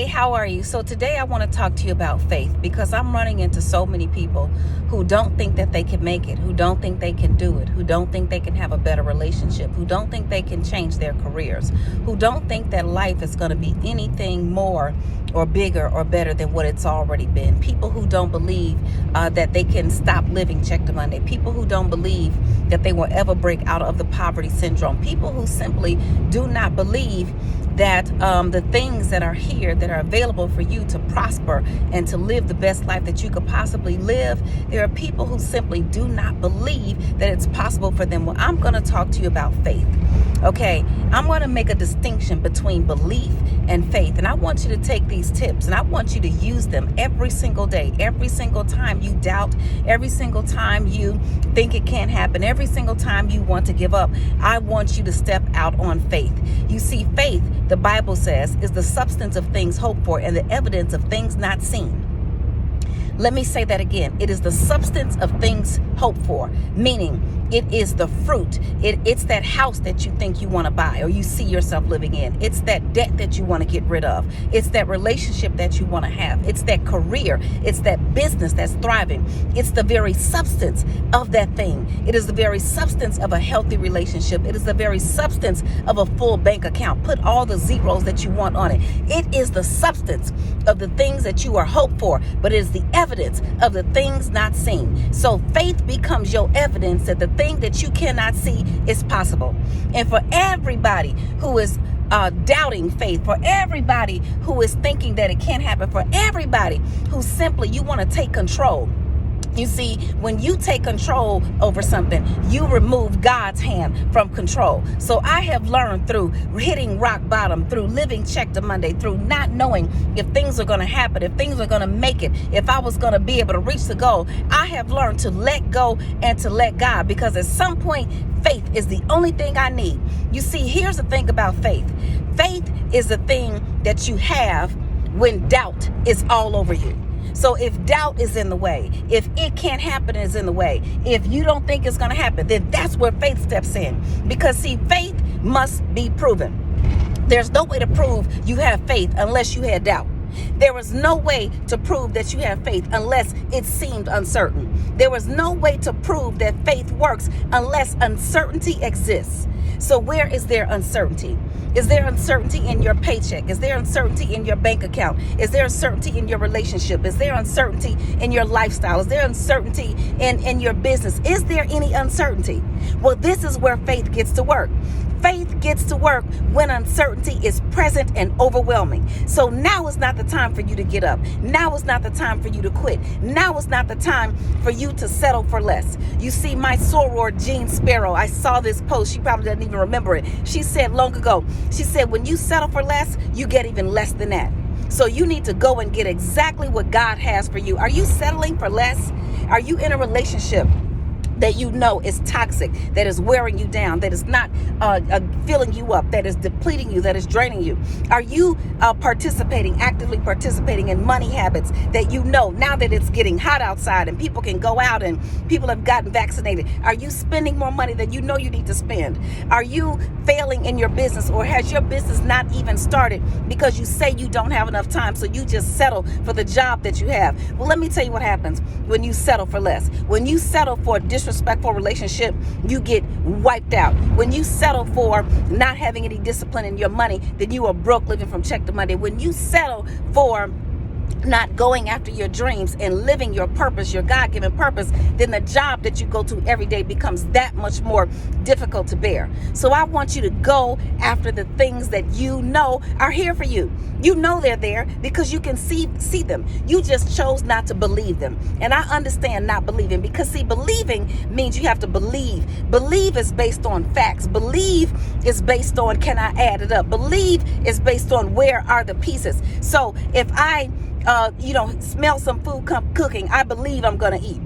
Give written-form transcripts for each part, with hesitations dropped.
Hey, how are you? So today I want to talk to you about faith because I'm running into so many people who don't think that they can make it, who don't think they can do it, who don't think they can have a better relationship, who don't think they can change their careers, who don't think that life is going to be anything more or bigger or better than what it's already been. People who don't believe that they can stop living check to Monday. People who don't believe that they will ever break out of the poverty syndrome. People who simply do not believe that the things that are here that are available for you to prosper and to live the best life that you could possibly live, there are people who simply do not believe that it's possible for them. Well, I'm going to talk to you about faith. Okay, I'm going to make a distinction between belief and faith, and I want you to take these tips and I want you to use them every single day. Every single time you doubt, every single time you think it can't happen, every single time you want to give up, I want you to step out on faith. You see, faith, the Bible says, is the substance of things hoped for and the evidence of things not seen. Let me say that again. It is the substance of things hoped for, meaning it is the fruit. It's that house that you think you want to buy or you see yourself living in. It's that debt that you want to get rid of. It's that relationship that you want to have. It's that career. It's that business that's thriving. It's the very substance of that thing. It is the very substance of a healthy relationship. It is the very substance of a full bank account. Put all the zeros that you want on it. It is the substance of the things that you are hoped for, but it is the evidence of the things not seen. So faith becomes your evidence that the thing that you cannot see is possible. And for everybody who is doubting faith, for everybody who is thinking that it can't happen, for everybody who simply you want to take control. You see, when you take control over something, you remove God's hand from control. So I have learned through hitting rock bottom, through living check to Monday, through not knowing if things are going to happen, if things are going to make it, if I was going to be able to reach the goal. I have learned to let go and to let God, because at some point, faith is the only thing I need. You see, here's the thing about faith. Faith is the thing that you have when doubt is all over you. So if doubt is in the way, if it can't happen is in the way, if you don't think it's going to happen, then that's where faith steps in. Because see, faith must be proven. There's no way to prove you have faith unless you had doubt. There was no way to prove that you have faith unless it seemed uncertain. There was no way to prove that faith works unless uncertainty exists. So where is there uncertainty? Is there uncertainty in your paycheck? Is there uncertainty in your bank account? Is there uncertainty in your relationship? Is there uncertainty in your lifestyle? Is there uncertainty in your business? Is there any uncertainty? Well, this is where faith gets to work. Faith gets to work when uncertainty is present and overwhelming. So now is not the time for you to get up. Now is not the time for you to quit. Now is not the time for you to settle for less. You see, my soror, Jean Sparrow, I saw this post. She probably doesn't even remember it. She said long ago, she said, when you settle for less, you get even less than that. So you need to go and get exactly what God has for you. Are you settling for less? Are you in a relationship that you know is toxic, that is wearing you down, that is not filling you up, that is depleting you, that is draining you? Are you actively participating in money habits that you know now that it's getting hot outside and people can go out and people have gotten vaccinated? Are you spending more money than you know you need to spend? Are you failing in your business, or has your business not even started because you say you don't have enough time, so you just settle for the job that you have? Well, let me tell you what happens when you settle for less. When you settle for disrespectful relationship, you get wiped out. When you settle for not having any discipline in your money, then you are broke living from check to Monday. When you settle for not going after your dreams and living your purpose, your God-given purpose, then the job that you go to every day becomes that much more difficult to bear. So I want you to go after the things that you know are here for you. You know they're there because you can see them. You just chose not to believe them. And I understand not believing, because see, believing means you have to believe. Believe is based on facts. Believe is based on, can I add it up? Believe is based on, where are the pieces? So if I smell some food cooking, I believe I'm going to eat.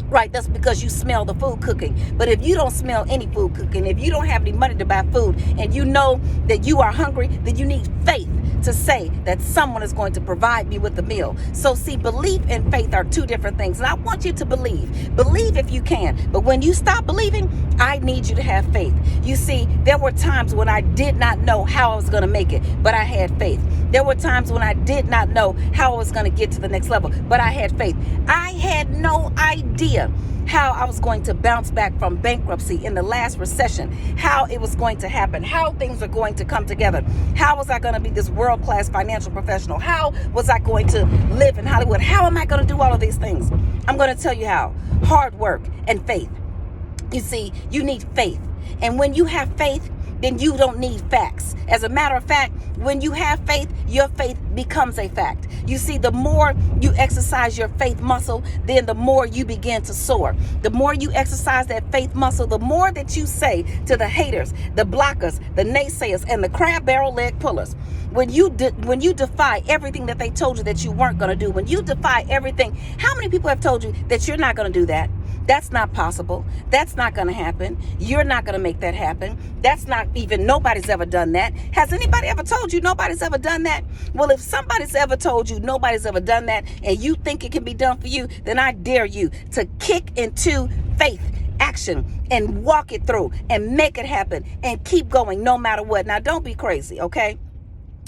Right, that's because you smell the food cooking. But if you don't smell any food cooking, if you don't have any money to buy food, and you know that you are hungry, then you need faith to say that someone is going to provide me with the meal. So see, belief and faith are two different things. And I want you to believe. Believe if you can. But when you stop believing, I need you to have faith. You see, there were times when I did not know how I was going to make it, but I had faith. There were times when I did not know how I was going to get to the next level, but I had faith. I had no idea how I was going to bounce back from bankruptcy in the last recession, how it was going to happen, how things are going to come together. How was I going to be this world-class financial professional? How was I going to live in Hollywood? How am I going to do all of these things? I'm going to tell you how. Hard work and faith. You see, you need faith. And when you have faith, then you don't need facts. As a matter of fact, when you have faith, your faith becomes a fact. You see, the more you exercise your faith muscle, then the more you begin to soar. The more you exercise that faith muscle, the more that you say to the haters, the blockers, the naysayers, and the crab barrel leg pullers. When you defy everything that they told you that you weren't going to do, when you defy everything, how many people have told you that you're not going to do that? That's not possible. That's not going to happen. You're not going to make that happen. That's not even, nobody's ever done that. Has anybody ever told you nobody's ever done that? Well, if somebody's ever told you nobody's ever done that and you think it can be done for you, then I dare you to kick into faith action and walk it through and make it happen and keep going no matter what. Now, don't be crazy, okay?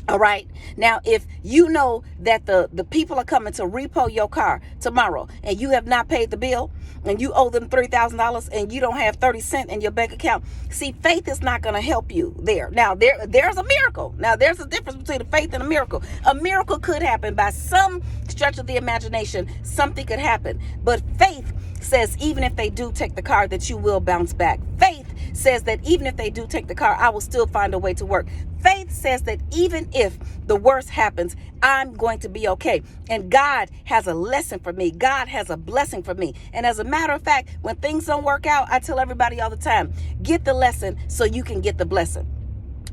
All right. Now, if you know that the people are coming to repo your car tomorrow and you have not paid the bill and you owe them $3,000 and you don't have 30 cents in your bank account, see, faith is not going to help you there. Now, there's a miracle. Now, there's a difference between a faith and a miracle. A miracle could happen by some stretch of the imagination. Something could happen. But faith says even if they do take the car, that you will bounce back. Faith says that even if they do take the car, I will still find a way to work. Faith says that even if the worst happens, I'm going to be okay. And God has a lesson for me. God has a blessing for me. And as a matter of fact, when things don't work out, I tell everybody all the time, get the lesson so you can get the blessing.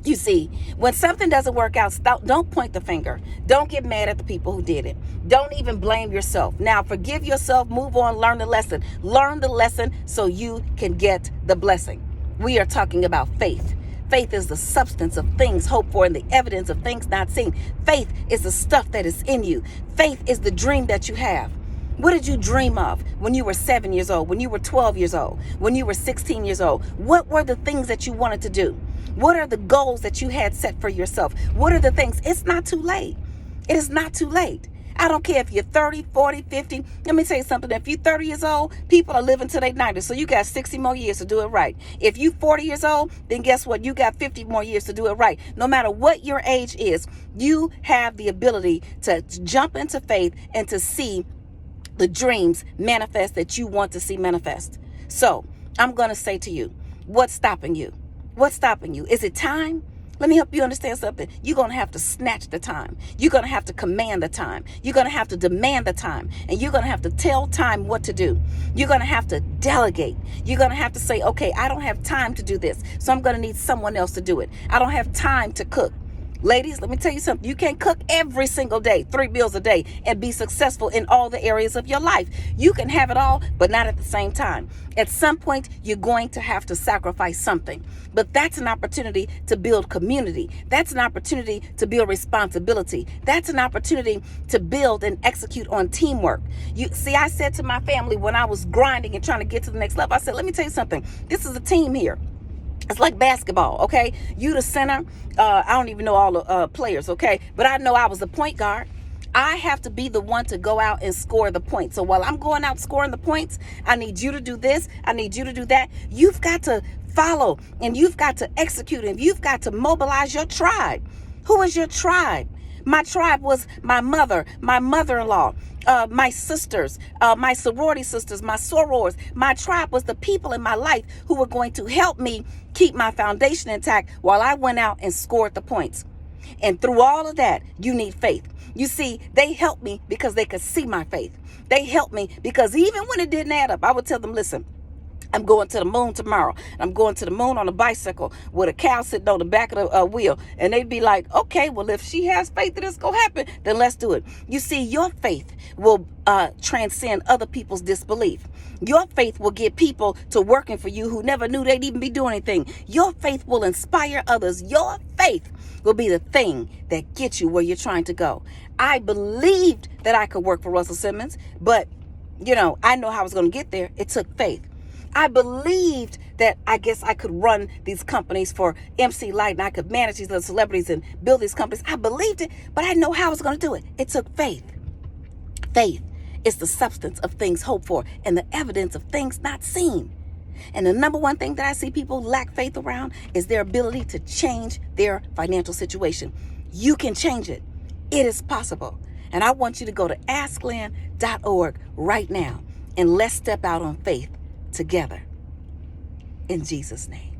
You see, when something doesn't work out, don't point the finger. Don't get mad at the people who did it. Don't even blame yourself. Now, forgive yourself, move on, learn the lesson. Learn the lesson so you can get the blessing. We are talking about faith. Faith is the substance of things hoped for and the evidence of things not seen. Faith is the stuff that is in you. Faith is the dream that you have. What did you dream of when you were 7 years old, when you were 12 years old, when you were 16 years old? What were the things that you wanted to do? What are the goals that you had set for yourself? What are the things? It's not too late. It is not too late. I don't care if you're 30, 40, 50. Let me tell you something. If you're 30 years old, people are living to their 90s. So you got 60 more years to do it right. If you're 40 years old, then guess what? You got 50 more years to do it right. No matter what your age is, you have the ability to jump into faith and to see the dreams manifest that you want to see manifest. So I'm going to say to you, what's stopping you? What's stopping you? Is it time? Let me help you understand something. You're going to have to snatch the time. You're going to have to command the time. You're going to have to demand the time. And you're going to have to tell time what to do. You're going to have to delegate. You're going to have to say, okay, I don't have time to do this, so I'm going to need someone else to do it. I don't have time to cook. Ladies, let me tell you something. You can't cook every single day, 3 meals a day, and be successful in all the areas of your life. You can have it all, but not at the same time. At some point, you're going to have to sacrifice something. But that's an opportunity to build community. That's an opportunity to build responsibility. That's an opportunity to build and execute on teamwork. You see, I said to my family when I was grinding and trying to get to the next level, I said, let me tell you something. This is a team here. It's like basketball, okay? You the center. I don't even know all the players, okay? But I know I was the point guard. I have to be the one to go out and score the points. So while I'm going out scoring the points, I need you to do this. I need you to do that. You've got to follow and you've got to execute and you've got to mobilize your tribe. Who is your tribe? My tribe was my mother, my mother-in-law, my sisters, my sorority sisters, my sorors. My tribe was the people in my life who were going to help me keep my foundation intact while I went out and scored the points. And through all of that, you need faith. You see, they helped me because they could see my faith. They helped me because even when it didn't add up, I would tell them, listen, I'm going to the moon tomorrow. I'm going to the moon on a bicycle with a cow sitting on the back of the wheel. And they'd be like, okay, well, if she has faith that it's going to happen, then let's do it. You see, your faith will transcend other people's disbelief. Your faith will get people to working for you who never knew they'd even be doing anything. Your faith will inspire others. Your faith will be the thing that gets you where you're trying to go. I believed that I could work for Russell Simmons, but, I know how I was going to get there. It took faith. I believed that I guess I could run these companies for MC Light and I could manage these little celebrities and build these companies. I believed it, but I didn't know how I was going to do it. It took faith. Faith is the substance of things hoped for and the evidence of things not seen. And the number one thing that I see people lack faith around is their ability to change their financial situation. You can change it. It is possible. And I want you to go to askglenn.org right now and let's step out on faith together. In Jesus' name.